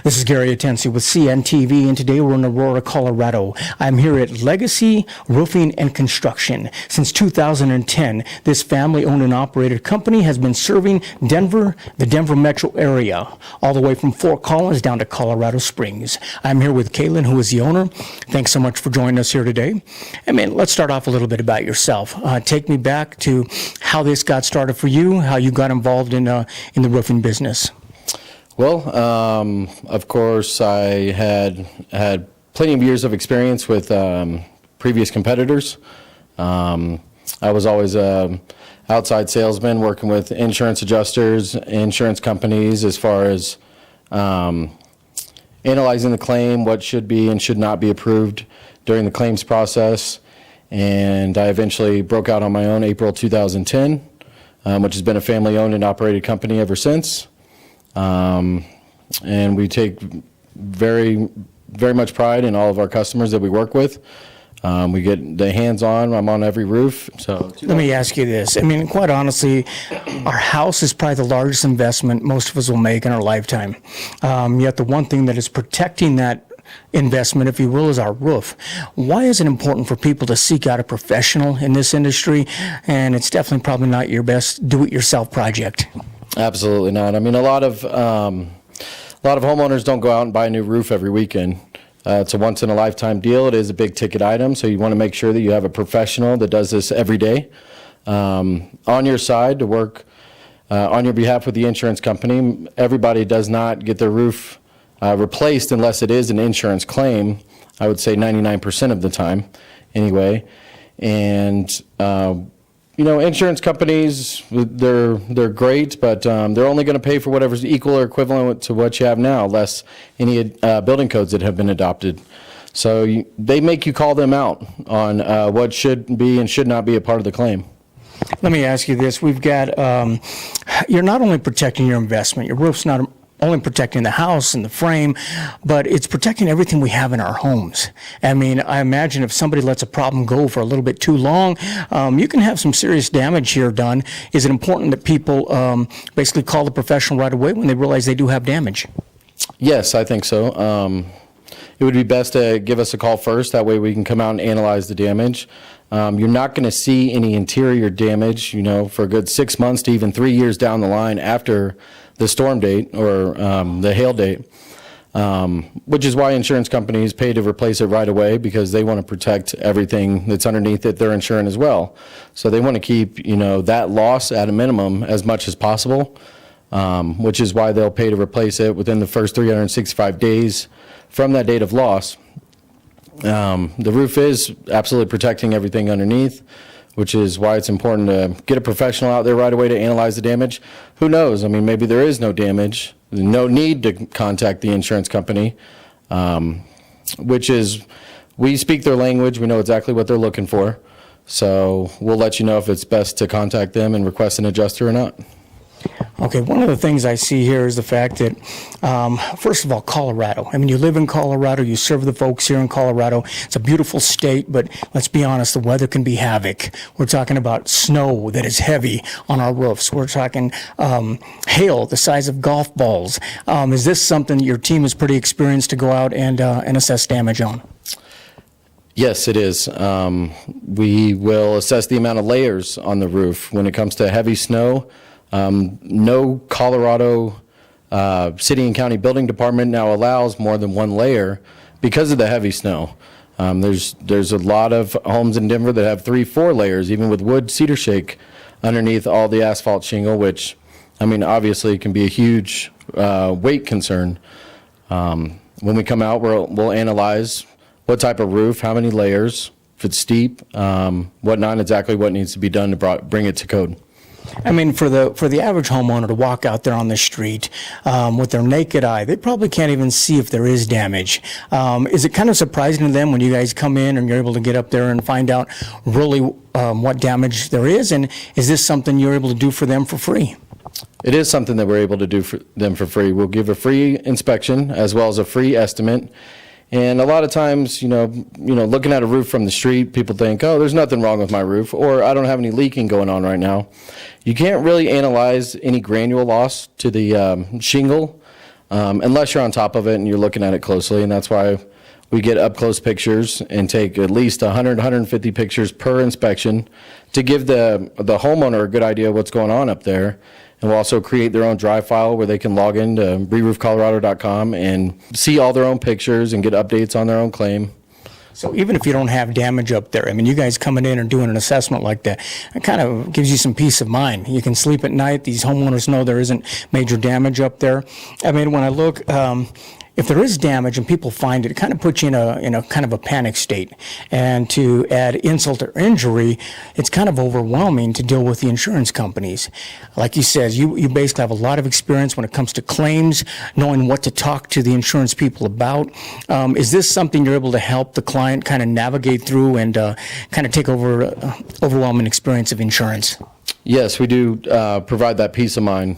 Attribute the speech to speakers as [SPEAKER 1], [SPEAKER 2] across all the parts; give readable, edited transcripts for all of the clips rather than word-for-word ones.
[SPEAKER 1] This is Gary Atencio with CNTV, and today we're in Aurora, Colorado. I'm here at Legacy Roofing and Construction. Since 2010, this family-owned and operated company has been serving Denver, the Denver metro area, all the way from Fort Collins down to Colorado Springs. I'm here with Kaylin, who is the owner. Thanks so much for joining us here today. Let's start off a little bit about yourself. Take me back to how this got started for you, how you got involved in the roofing business.
[SPEAKER 2] Well, of course, I had plenty of years of experience with previous competitors. I was always an outside salesman working with insurance adjusters, insurance companies, as far as analyzing the claim, what should be and should not be approved during the claims process. And I eventually broke out on my own April 2010, which has been a family-owned and operated company ever since. And we take very, very much pride in all of our customers that we work with. We get the hands-on. I'm on every roof. So
[SPEAKER 1] let me ask you this. Quite honestly, our house is probably the largest investment most of us will make in our lifetime. Yet the one thing that is protecting that investment, if you will, is our roof. Why is it important for people to seek out a professional in this industry? And it's definitely probably not your best do-it-yourself project.
[SPEAKER 2] Absolutely not. A lot of homeowners don't go out and buy a new roof every weekend. It's a once-in-a-lifetime deal. It is a big-ticket item, so you want to make sure that you have a professional that does this every day on your side to work on your behalf with the insurance company. Everybody does not get their roof replaced unless it is an insurance claim. I would say 99% of the time, anyway. And insurance companies, they're great, but they're only going to pay for whatever's equal or equivalent to what you have now, less any building codes that have been adopted. So they make you call them out on what should be and should not be a part of the claim.
[SPEAKER 1] Let me ask you this. We've got, you're not only protecting your investment, your roof's not only protecting the house and the frame, but it's protecting everything we have in our homes. I imagine if somebody lets a problem go for a little bit too long, you can have some serious damage here done. Is it important that people basically call the professional right away when they realize they do have damage?
[SPEAKER 2] Yes, I think so. It would be best to give us a call first. That way we can come out and analyze the damage. You're not going to see any interior damage, for a good 6 months to even 3 years down the line after the storm date or the hail date, which is why insurance companies pay to replace it right away, because they want to protect everything that's underneath it they're insuring as well. So they want to keep, that loss at a minimum as much as possible, which is why they'll pay to replace it within the first 365 days from that date of loss. The roof is absolutely protecting everything underneath, which is why it's important to get a professional out there right away to analyze the damage. Who knows? Maybe there is no damage, no need to contact the insurance company, which is, we speak their language, we know exactly what they're looking for. So we'll let you know if it's best to contact them and request an adjuster or not.
[SPEAKER 1] Okay, one of the things I see here is the fact that, first of all, Colorado. You live in Colorado, you serve the folks here in Colorado. It's a beautiful state, but let's be honest, the weather can be havoc. We're talking about snow that is heavy on our roofs. We're talking hail the size of golf balls. Is this something your team is pretty experienced to go out and assess damage on?
[SPEAKER 2] Yes, it is. We will assess the amount of layers on the roof. When it comes to heavy snow, no Colorado city and county building department now allows more than one layer because of the heavy snow. There's a lot of homes in Denver that have 3-4 layers, even with wood cedar shake underneath all the asphalt shingle, which obviously can be a huge weight concern. When we come out, we'll analyze what type of roof, how many layers, if it's steep, whatnot, exactly what needs to be done to bring it to code.
[SPEAKER 1] For the average homeowner to walk out there on the street with their naked eye, they probably can't even see if there is damage. Is it kind of surprising to them when you guys come in and you're able to get up there and find out really what damage there is? And is this something you're able to do for them for free?
[SPEAKER 2] It is something that we're able to do for them for free. We'll give a free inspection as well as a free estimate. And a lot of times, looking at a roof from the street, people think, oh, there's nothing wrong with my roof, or I don't have any leaking going on right now. You can't really analyze any granule loss to the shingle unless you're on top of it and you're looking at it closely. And that's why we get up close pictures and take at least 100, 150 pictures per inspection to give the homeowner a good idea of what's going on up there. And we'll also create their own drive file where they can log into reroofcolorado.com and see all their own pictures and get updates on their own claim.
[SPEAKER 1] So even if you don't have damage up there, I mean, you guys coming in and doing an assessment like that, it kind of gives you some peace of mind. You can sleep at night. These homeowners know there isn't major damage up there. I mean, when I look, if there is damage and people find it, it kind of puts you in a kind of a panic state. And to add insult or injury, it's kind of overwhelming to deal with the insurance companies. Like you said, you basically have a lot of experience when it comes to claims, knowing what to talk to the insurance people about. Is this something you're able to help the client kind of navigate through and kind of take over overwhelming experience of insurance?
[SPEAKER 2] Yes, we do provide that peace of mind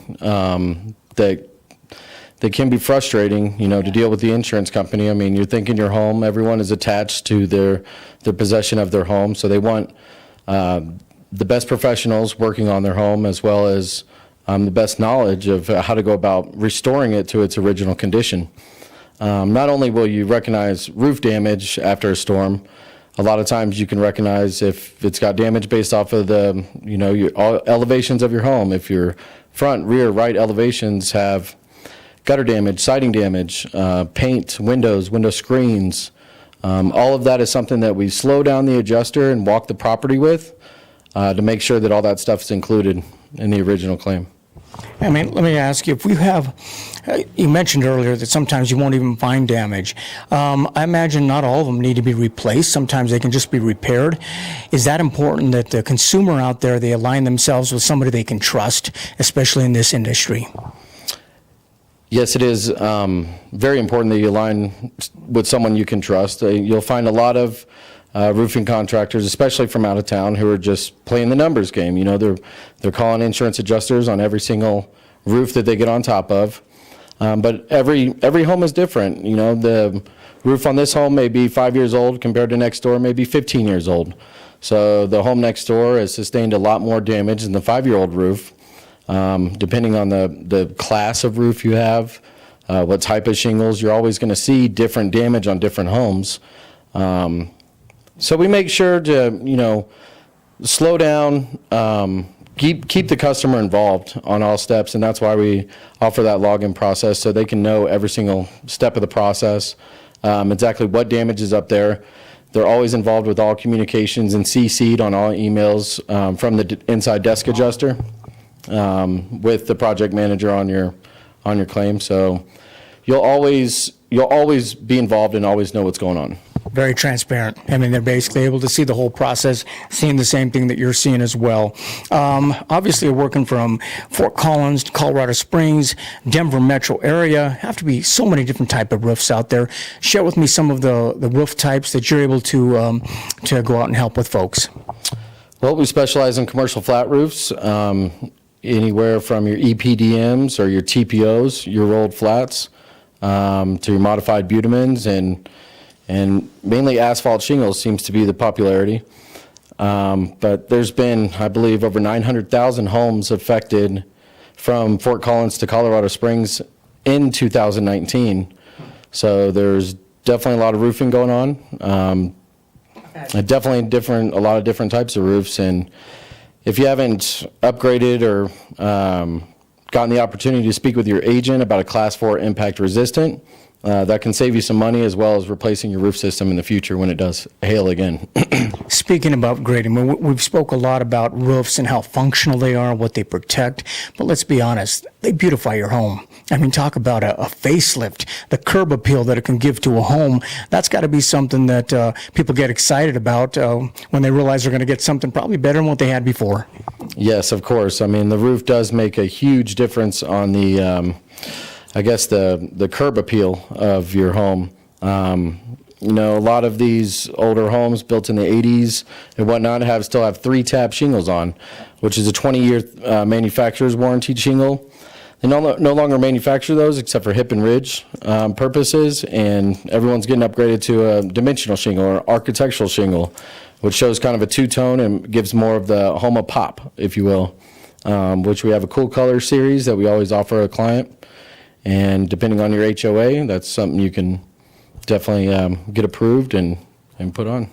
[SPEAKER 2] that can be frustrating, you know, to deal with the insurance company. I mean, you're thinking your home, everyone is attached to their possession of their home, so they want the best professionals working on their home as well as the best knowledge of how to go about restoring it to its original condition. Not only will you recognize roof damage after a storm, a lot of times you can recognize if it's got damage based off of the, you know, your elevations of your home. If your front, rear, right elevations have gutter damage, siding damage, paint, windows, window screens. All of that is something that we slow down the adjuster and walk the property with to make sure that all that stuff is included in the original claim.
[SPEAKER 1] I mean, let me ask you, if we have, you mentioned earlier that sometimes you won't even find damage. I imagine not all of them need to be replaced. Sometimes they can just be repaired. Is that important that the consumer out there, they align themselves with somebody they can trust, especially in this industry?
[SPEAKER 2] Yes, it is very important that you align with someone you can trust. You'll find a lot of roofing contractors, especially from out of town, who are just playing the numbers game. You know, they're calling insurance adjusters on every single roof that they get on top of. But every home is different. You know, the roof on this home may be 5 years old compared to next door may be 15 years old. So the home next door has sustained a lot more damage than the 5-year-old roof. Depending on the class of roof you have, what type of shingles, you're always going to see different damage on different homes. So we make sure to, you know, slow down, keep the customer involved on all steps, and that's why we offer that login process so they can know every single step of the process, exactly what damage is up there. They're always involved with all communications and CC'd on all emails from the inside desk adjuster. With the project manager on your claim, so you'll always be involved and always know what's going on.
[SPEAKER 1] Very transparent. I mean, they're basically able to see the whole process, seeing the same thing that you're seeing as well. Obviously, you're working from Fort Collins to Colorado Springs, Denver metro area. Have to be so many different type of roofs out there. Share with me some of the roof types that you're able to go out and help with folks.
[SPEAKER 2] Well, we specialize in commercial flat roofs. Anywhere from your EPDMs or your TPOs, your rolled flats, to your modified butamins, and mainly asphalt shingles seems to be the popularity. But there's been, I believe, over 900,000 homes affected from Fort Collins to Colorado Springs in 2019. So there's definitely a lot of roofing going on. Definitely a lot of different types of roofs, and if you haven't upgraded or gotten the opportunity to speak with your agent about a Class 4 impact resistant, that can save you some money as well as replacing your roof system in the future when it does hail again.
[SPEAKER 1] Speaking of upgrading, we've spoke a lot about roofs and how functional they are, what they protect, but let's be honest, they beautify your home. I mean, talk about a facelift, the curb appeal that it can give to a home. That's got to be something that people get excited about when they realize they're going to get something probably better than what they had before. Yes,
[SPEAKER 2] of course. I mean, the roof does make a huge difference on the I guess the curb appeal of your home. You know, a lot of these older homes built in the 80s and whatnot still have 3-tab shingles on, which is a 20-year manufacturer's warranty shingle. They no longer manufacture those except for hip and ridge purposes, and everyone's getting upgraded to a dimensional shingle or architectural shingle, which shows kind of a two-tone and gives more of the home a pop, if you will, which we have a cool color series that we always offer a client. And depending on your HOA, that's something you can definitely get approved and put on.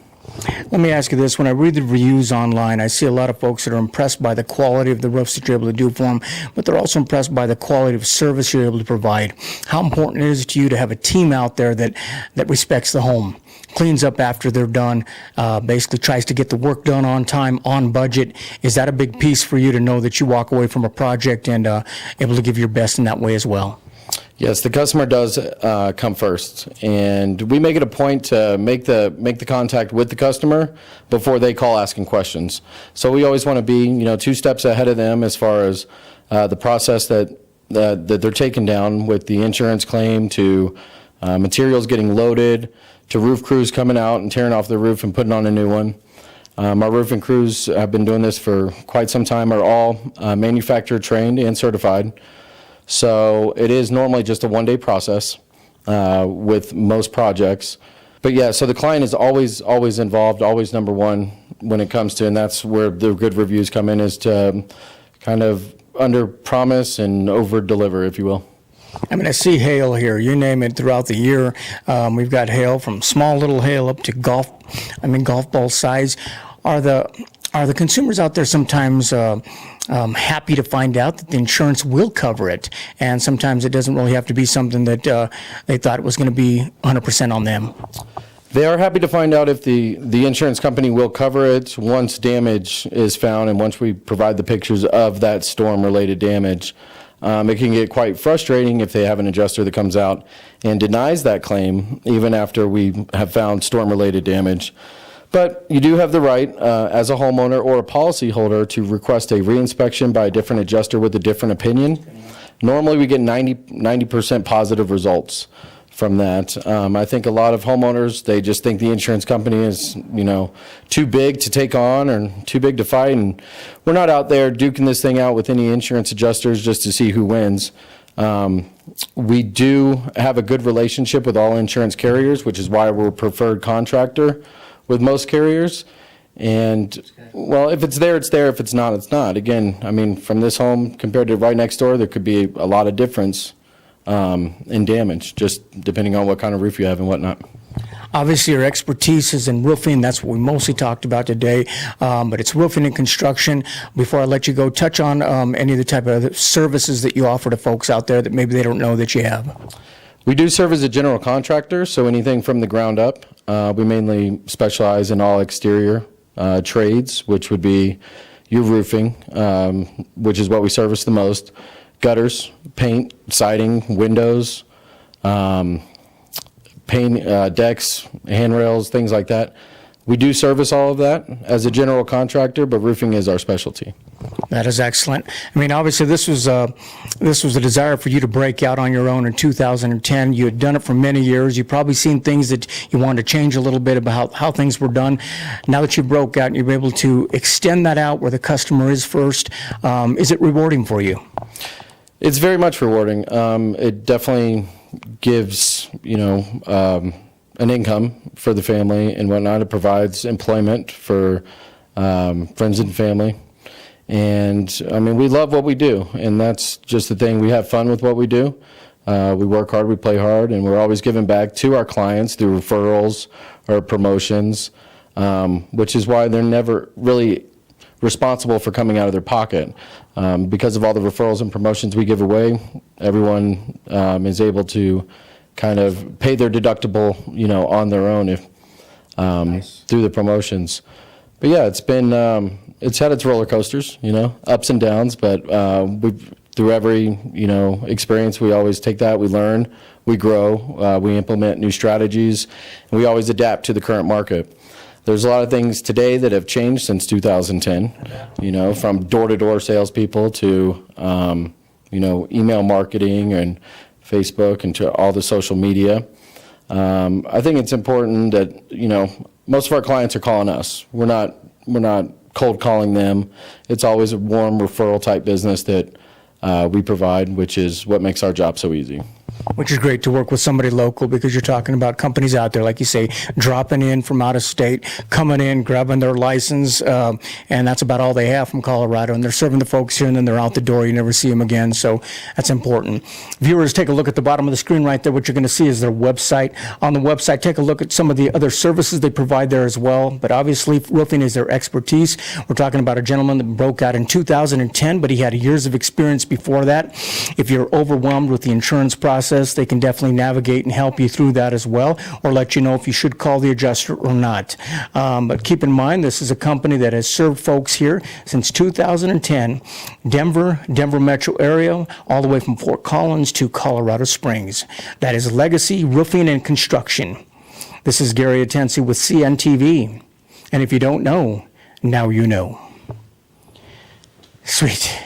[SPEAKER 1] Let me ask you this. When I read the reviews online, I see a lot of folks that are impressed by the quality of the roofs that you're able to do for them, but they're also impressed by the quality of service you're able to provide. How important it is to you to have a team out there that respects the home, cleans up after they're done, basically tries to get the work done on time, on budget? Is that a big piece for you to know that you walk away from a project and able to give your best in that way as well?
[SPEAKER 2] Yes, the customer does come first, and we make it a point to make the contact with the customer before they call asking questions. So we always want to be, 2 steps ahead of them as far as the process that they're taking down, with the insurance claim to materials getting loaded to roof crews coming out and tearing off the roof and putting on a new one. Our roofing crews have been doing this for quite some time, are all manufacturer trained and certified. So it is normally just a one-day process with most projects. But yeah, so the client is always involved, always number one when it comes to, and that's where the good reviews come in, is to kind of under promise and over deliver, if you will.
[SPEAKER 1] I mean, I see hail here. You name it throughout the year. We've got hail from small little hail up to golf ball size. Are the consumers out there sometimes happy to find out that the insurance will cover it, and sometimes it doesn't really have to be something that they thought it was going to be 100% on them?
[SPEAKER 2] They are happy to find out if the insurance company will cover it once damage is found, and once we provide the pictures of that storm-related damage. It can get quite frustrating if they have an adjuster that comes out and denies that claim even after we have found storm-related damage. But you do have the right, as a homeowner or a policyholder, to request a reinspection by a different adjuster with a different opinion. Normally, we get 90% positive results from that. I think a lot of homeowners, they just think the insurance company is, too big to take on or too big to fight. And we're not out there duking this thing out with any insurance adjusters just to see who wins. We do have a good relationship with all insurance carriers, which is why we're a preferred contractor with most carriers. And, well, if it's there, it's there. If it's not, it's not. Again, I mean, from this home compared to right next door, there could be a lot of difference in damage, just depending on what kind of roof you have and whatnot.
[SPEAKER 1] Obviously, your expertise is in roofing. That's what we mostly talked about today, but it's roofing and construction. Before I let you go, touch on any of the type of services that you offer to folks out there that maybe they don't know that you have.
[SPEAKER 2] We do serve as a general contractor, so anything from the ground up. We mainly specialize in all exterior trades, which would be your roofing, which is what we service the most, gutters, paint, siding, windows, paint, decks, handrails, things like that. We do service all of that as a general contractor, but roofing is our specialty.
[SPEAKER 1] That is excellent. I mean, obviously, this was a desire for you to break out on your own in 2010. You had done it for many years. You've probably seen things that you wanted to change a little bit about how things were done. Now that you broke out and you're able to extend that out where the customer is first, is it rewarding for you?
[SPEAKER 2] It's very much rewarding. It definitely gives, an income for the family and whatnot. It provides employment for friends and family. And, I mean, we love what we do, and that's just the thing. We have fun with what we do. We work hard, we play hard, and we're always giving back to our clients through referrals or promotions, which is why they're never really responsible for coming out of their pocket. Because of all the referrals and promotions we give away, everyone is able to kind of pay their deductible, on their own if nice. Through the promotions. But yeah, it's been it's had its roller coasters, ups and downs. But through every experience, we always take that, we learn, we grow, we implement new strategies, and we always adapt to the current market. There's a lot of things today that have changed since 2010, from door-to-door salespeople to, email marketing and Facebook and to all the social media. I think it's important that, most of our clients are calling us. We're not cold calling them. It's always a warm referral type business that we provide, which is what makes our job so easy.
[SPEAKER 1] Which is great to work with somebody local, because you're talking about companies out there, like you say, dropping in from out of state, coming in, grabbing their license, and that's about all they have from Colorado. And they're serving the folks here, and then they're out the door. You never see them again. So that's important. Viewers, take a look at the bottom of the screen right there. What you're going to see is their website. On the website, take a look at some of the other services they provide there as well. But obviously, roofing is their expertise. We're talking about a gentleman that broke out in 2010, but he had years of experience before that. If you're overwhelmed with the insurance process, they can definitely navigate and help you through that as well, or let you know if you should call the adjuster or not. But keep in mind, this is a company that has served folks here since 2010, Denver metro area, all the way from Fort Collins to Colorado Springs. That is Legacy Roofing and Construction. This is Gary Atencio with CNTV. And if you don't know, now you know. Sweet.